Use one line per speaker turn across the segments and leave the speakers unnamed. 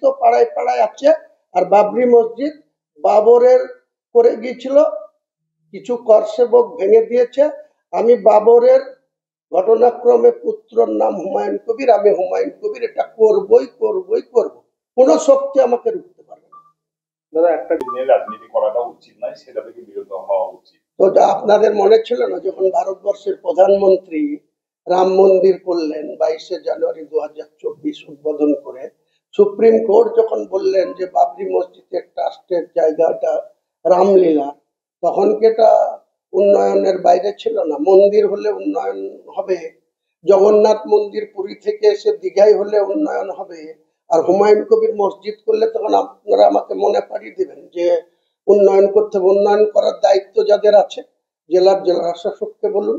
তো পাড়ায় পাড়ায় আছে। আর বাবরি মসজিদ বাবরের করে গিয়েছিল, কিছু করসেবক ভেঙে দিয়েছে। আমি বাবরের ঘটনাক্রমে পুত্রর নাম হুমায়ুন কবির, আমি হুমায়ুন কবির, এটা করবই করবই করব, কোন শক্তি আমাকে রুখতে পারবে না।
দাদা, একটা দিনের রাজনীতি করাটা উচিত নয়, সেটা থেকে বিরত হওয়া উচিত।
তো আপনাদের মনে ছিল না যখন ভারতবর্ষের প্রধানমন্ত্রী রাম মন্দির করলেন 22শে জানুয়ারি 2024 উদ্বোধন করে, সুপ্রিম কোর্ট যখন বললেন যে বাবরি মসজিদের ট্রাস্টের জায়গাটা রামলীলা, তখন কি এটা উন্নয়নের বাইরে ছিল না? মন্দির হলে উন্নয়ন হবে, জগন্নাথ মন্দির পুরী থেকে এসে দীঘায় হলে উন্নয়ন হবে, আর হুমায়ুন কবির মসজিদ করলে তখন আপনারা আমাকে মনে পাঠিয়ে দিবেন যে উন্নয়ন করতে হবে। উন্নয়ন করার দায়িত্ব যাদের আছে, জেলা শাসককে বলুন,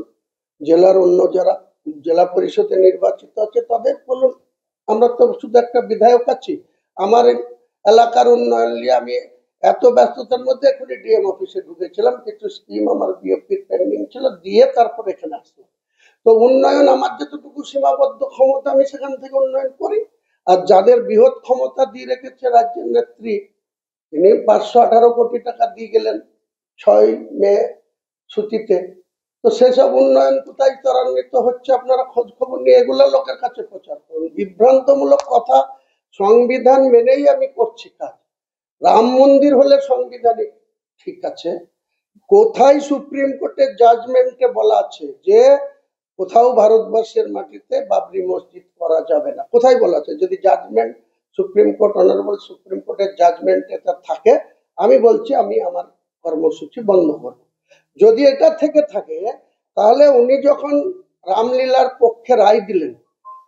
জেলার অন্য যারা জেলা পরিষদে নির্বাচিত আছে তাদের বলুন। আমরা তো শুধু একটা বিধায়ক আছি। আমার এলাকার উন্নয়ন নিয়ে আমি এত ব্যস্ততার মধ্যে এখনই ডিএম অফিসে ঢুকেছিলাম, কিছু স্কিম আমার বিএপির পেন্ডিং ছিল, দিয়ে তারপর এখানে আসলাম। তো উন্নয়ন আমার যতটুকু সীমাবদ্ধ ক্ষমতা আমি সেখান থেকে উন্নয়ন করি। আর যাদের বৃহৎ ক্ষমতা দিয়ে রেখেছে রাজ্যের নেত্রী, তিনি 518 কোটি টাকা দিয়ে গেলেন 6 মে ছুটিতে। তো সেসব উন্নয়ন কোথায় ত্বরান্বিত হচ্ছে আপনারা খোঁজ খবর নিয়ে এগুলো লোকের কাছে প্রচার করুন। বিভ্রান্তমূলক কথা, সংবিধান মেনেই আমি করছি কাজ। রাম মন্দির হলে সাংবিধানিক ঠিক আছে, কোথায় সুপ্রিম কোর্টের জাজমেন্টে বলা আছে যে কোথাও ভারতবর্ষের মাটিতে বাবরি মসজিদ করা যাবে না? কোথায় বলা আছে? যদি judgement supreme court, honourable supreme কোর্টের জাজমেন্ট এটা থাকে, আমি বলছি আমি আমার কর্মসূচি বন্ধ করব। যদি এটা থেকে থাকে, তাহলে উনি যখন রামলীলার পক্ষে রায় দিলেন,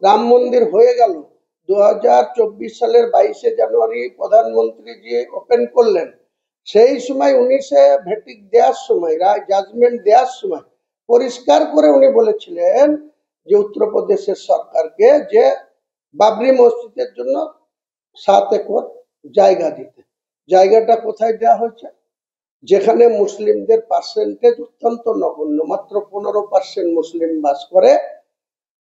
রাম মন্দির হয়ে গেল, 2024 সালের 22শে জানুয়ারি প্রধানমন্ত্রী জি ওপেন করলেন, সেই সময় 19-এ ভেটিক দেওয়ার সময়, রায় জাজমেন্ট দেওয়ার সময় পরিষ্কার করে উনি বলেছিলেন যে উত্তরপ্রদেশের সরকারকে যে বাবরি মসজিদের জন্য 7 একর জায়গা দিতে। জায়গাটা কোথায় দেওয়া হয়েছে? যেখানে মুসলিমদের পার্সেন্টেজ অত্যন্ত নগণ্য, মাত্র 15% মুসলিম বাস করে,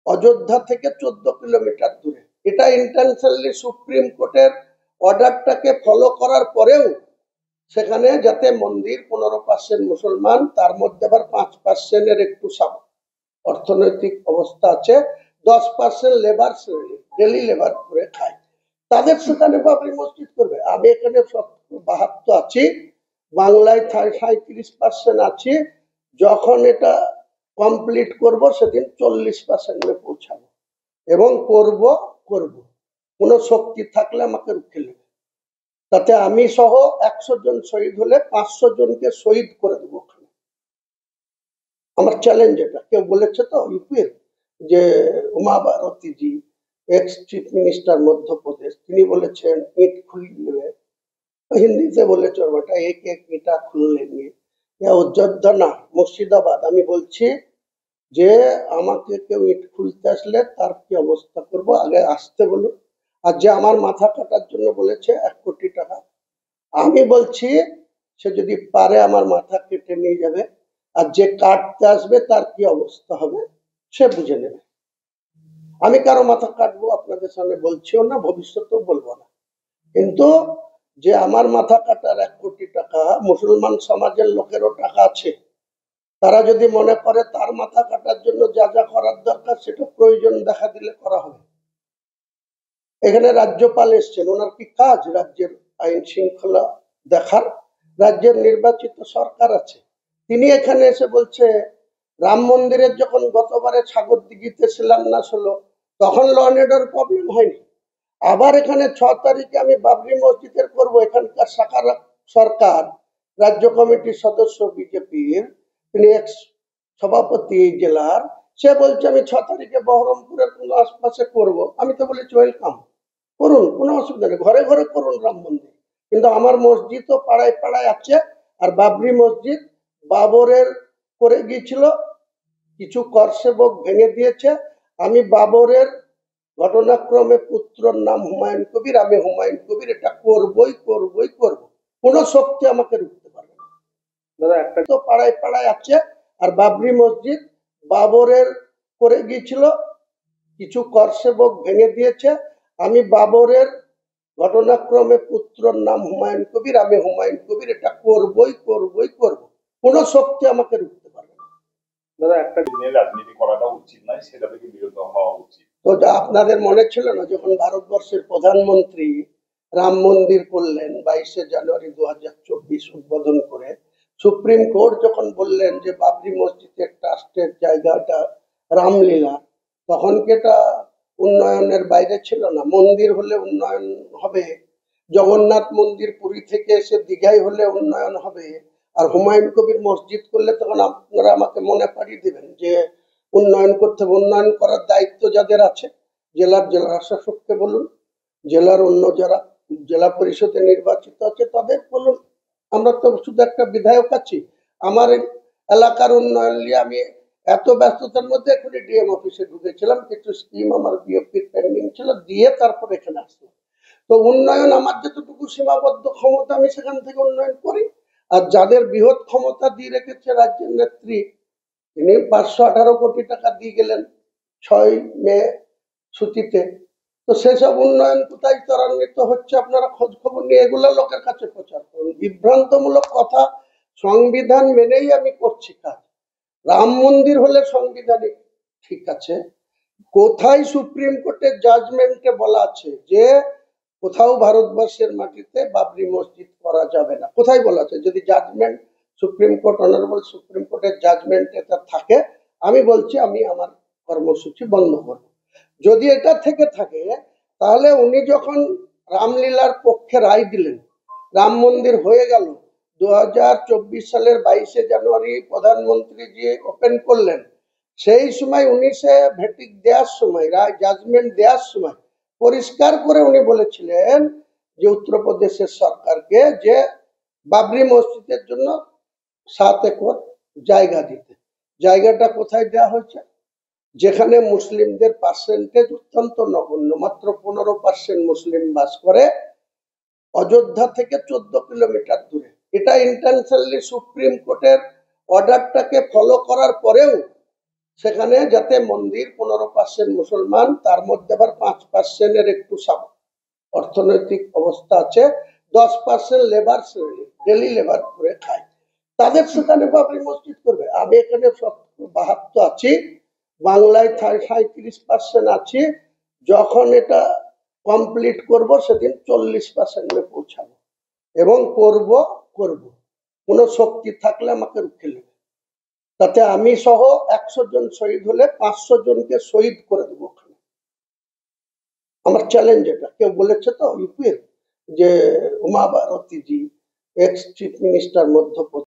অযোধ্যা থেকে 14 কিলোমিটার দূরে। এটা ইন্টেনশনালি সুপ্রিম কোর্টের অর্ডারটাকে ফলো করার পরেও সেখানে যাতে মন্দির 15% মুসলমান, তার মধ্যে আবার 5%-এর একটু অর্থনৈতিক অবস্থা আছে, 10% লেবার শ্রেণী, ডেলি লেবার করে খায়, তাদের সেখানে বাবরি মসজিদ করবে। আমি এখানে 72 আছি, বাংলায় 37% আছি। যখন এটা কমপ্লিট করব সেদিন 40%-এ পৌঁছাবো, এবং করব করব কোন শক্তি থাকলে আমাকে রুখে নেবে। তাতে আমি সহ 100 জন শহীদ হলে 500 জনকে শহীদ করে দেবো ওখানে। আমার চ্যালেঞ্জ এটা। কেউ বলেছে তো ইউপির যে উমা ভারতী জি, এক্স চিফ মিনিস্টার মধ্যপ্রদেশ, তিনি বলেছেন ইট খুল নেবে, হিন্দিতে বলেছে ওটা এক এক ইটা খুল লেঙ্গে। অযোধ্যা না, মুর্শিদাবাদ। আমি বলছি যে আমাকে কেউ ইট খুলতে আসলে তার কি অবস্থা করব, আগে আসতে বলুন। আর যে আমার মাথা কাটার জন্য বলেছে 1 কোটি টাকা, আমি বলছি সে যদি পারে আমার মাথা কেটে নিয়ে যাবে, আর যে কাটতে আসবে তার কি অবস্থা হবে সে বুঝে নেবে। আমি কারো মাথা কাটবো আপনাদের সামনে বলছিও না, ভবিষ্যতেও বলবো না। কিন্তু যে আমার মাথা কাটার 1 কোটি টাকা, মুসলমান সমাজের লোকেরও টাকা আছে, তারা যদি মনে করে তার মাথা কাটার জন্য যা যা করার দরকার সেটা প্রয়োজন দেখা দিলে করা হবে। এখানে রাজ্যপাল এসছেন, ওনার কি কাজ রাজ্যের আইন শৃঙ্খলা দেখার? রাজ্যের নির্বাচিত সরকার আছে, তিনি এখানে এসে বলছে রাম মন্দিরের যখন গতবারে সাগরদিঘিতে শিলান্যাস হলো তখন ল অ্যান্ড অর্ডার প্রবলেম হয়নি। আবার এখানে 6 তারিখে আমি বাবরি মসজিদের করব, এখানকার শাখার সরকার রাজ্য কমিটির সদস্য বিজেপির, তিনি এক্স সভাপতি জেলার, সে বলছে আমি 6 তারিখে বহরমপুরের কোন আশপাশে করব। আমি তো বলেছি ওয়েলকাম, করুন, কোনো অসুবিধা নেই, ঘরে ঘরে করুন রাম মন্দির, কিন্তু আমার মসজিদও পাড়ায় পাড়ায় আছে। আর বাবরি মসজিদ বাবরের করে গিয়েছিল, কিছু করসেবক ভেঙে দিয়েছে। আমি বাবরের ঘটনাক্রমে পুত্রর নাম হুমায়ুন কবির, আমি হুমায়ুন কবির, এটা করবই করবই করব, কোন শক্তি আমাকে রুখতে পারবে না।
দাদা, একটা
তো পাড়ায় পাড়ায় আছে। আর বাবরি মসজিদ বাবরের করে গিয়েছিল, কিছু করসেবক ভেঙে দিয়েছে। আমি বাবরের ঘটনাক্রমে পুত্রর নাম হুমায়ুন কবির, আমি হুমায়ুন কবির, এটা করবই করবই করব, কোনো শক্তি আমাকে রুখতে পারবে না।
দাদা একটা দিনের রাজনীতি করাটা উচিত নয়, সেটা থেকে বিরত হওয়া উচিত।
তো আপনাদের মনে ছিল না যখন ভারতবর্ষের প্রধানমন্ত্রী রাম মন্দির করলেন 22শে জানুয়ারি 2024 উদ্বোধন করে, সুপ্রিম কোর্ট যখন বললেন যে বাবরি মসজিদের ট্রাস্টের জায়গাটা রামলীলা, তখন কি এটা উন্নয়নের বাইরে ছিল না? মন্দির হলে উন্নয়ন হবে, জগন্নাথ মন্দির পুরী থেকে এসে দীঘায় হলে উন্নয়ন হবে, আর হুমায়ুন কবির মসজিদ করলে তখন আপনারা আমাকে মনে পাঠিয়ে দিবেন যে উন্নয়ন করতে হবে। উন্নয়ন করার দায়িত্ব যাদের আছে, জেলা শাসককে বলুন, জেলার অন্য যারা জেলা পরিষদে নির্বাচিত আছে তাদের বলুন। আমরা তো শুধু একটা বিধায়ক আছি, আমার এলাকার উন্নয়ন নিয়ে আমি এত ব্যস্ততার মধ্যে এখনই ডিএম অফিসে ঢুকেছিলাম, কিছু স্কিম আমার বিওপির পেন্ডিং ছিল, দিয়ে তারপর এখানে আসলাম। তো উন্নয়ন আমার যতটুকু সীমাবদ্ধ ক্ষমতা আমি সেখান থেকে উন্নয়ন করি। আর যাদের বৃহৎ ক্ষমতা দিয়ে রেখেছে রাজ্যের নেত্রী, তিনি 518 কোটি টাকা দিয়ে গেলেন 6 মে সূচিতে, তো সেসব উন্নয়ন কোথায় ত্বরান্বিত হচ্ছে আপনারা খোঁজ খবর নিয়ে এগুলো লোকের কাছে প্রচার করুন। বিভ্রান্তমূলক কথা, সংবিধান মেনেই আমি করছি কাজ। রাম মন্দির হলে সাংবিধানিক ঠিক আছে, কোথায় সুপ্রিম কোর্টের জাজমেন্টে বলা আছে যে কোথাও ভারতবর্ষের মাটিতে বাবরি মসজিদ করা যাবে না? কোথায় বলা আছে? যদি judgement supreme court, honourable supreme কোর্টের জাজমেন্ট এটা থাকে, আমি বলছি আমি আমার কর্মসূচি বন্ধ করব। যদি এটা থেকে থাকে, তাহলে উনি যখন রামলীলার পক্ষে রায় দিলেন, রাম মন্দির হয়ে গেল, 2024 সালের 22শে জানুয়ারি প্রধানমন্ত্রী যে ওপেন করলেন, সেই সময় 19-এ ভেটিক দেওয়ার সময়, রায় জাজমেন্ট দেওয়ার সময় পরিষ্কার করে উনি বলেছিলেন যে উত্তরপ্রদেশের সরকারকে যে বাবরি মসজিদের জন্য 7 একর জায়গা দিতে। জায়গাটা কোথায় দেওয়া হয়েছে? যেখানে মুসলিমদের পার্সেন্টেজ অত্যন্ত নগণ্য, মাত্র 15% মুসলিম বাস করে, অযোধ্যা থেকে 14 কিলোমিটার দূরে। এটা ইন্টারন্যাশনালি সুপ্রিম কোর্টের অর্ডারটাকে ফলো করার পরেও সেখানে যাতে মন্দির 15% মুসলমান, তার মধ্যে আবার 5% একটু অর্থনৈতিক অবস্থা আছে, 10% লেবার শ্রেণী, ডেলি লেবার করে খায়, তাদের সেখানে বাবরি মসজিদ করবে। আমি এখানে 72 আছি, বাংলায় 37% আছি, যখন এটা কমপ্লিট করব সেদিন 40% পৌঁছাবো, এবং করব কোনো শক্তি থাকলে আমাকে রুখে নেবে। তাতে আমি সহ 100 জন শহীদ হলে 500 জনকে শহীদ করে দেবো ওখানে। আমার চ্যালেঞ্জ এটা। কেউ বলেছে তো ইউপির যে উমা ভারতী জি, এক্স চিফ মিনিস্টার মধ্যপ্রদেশ,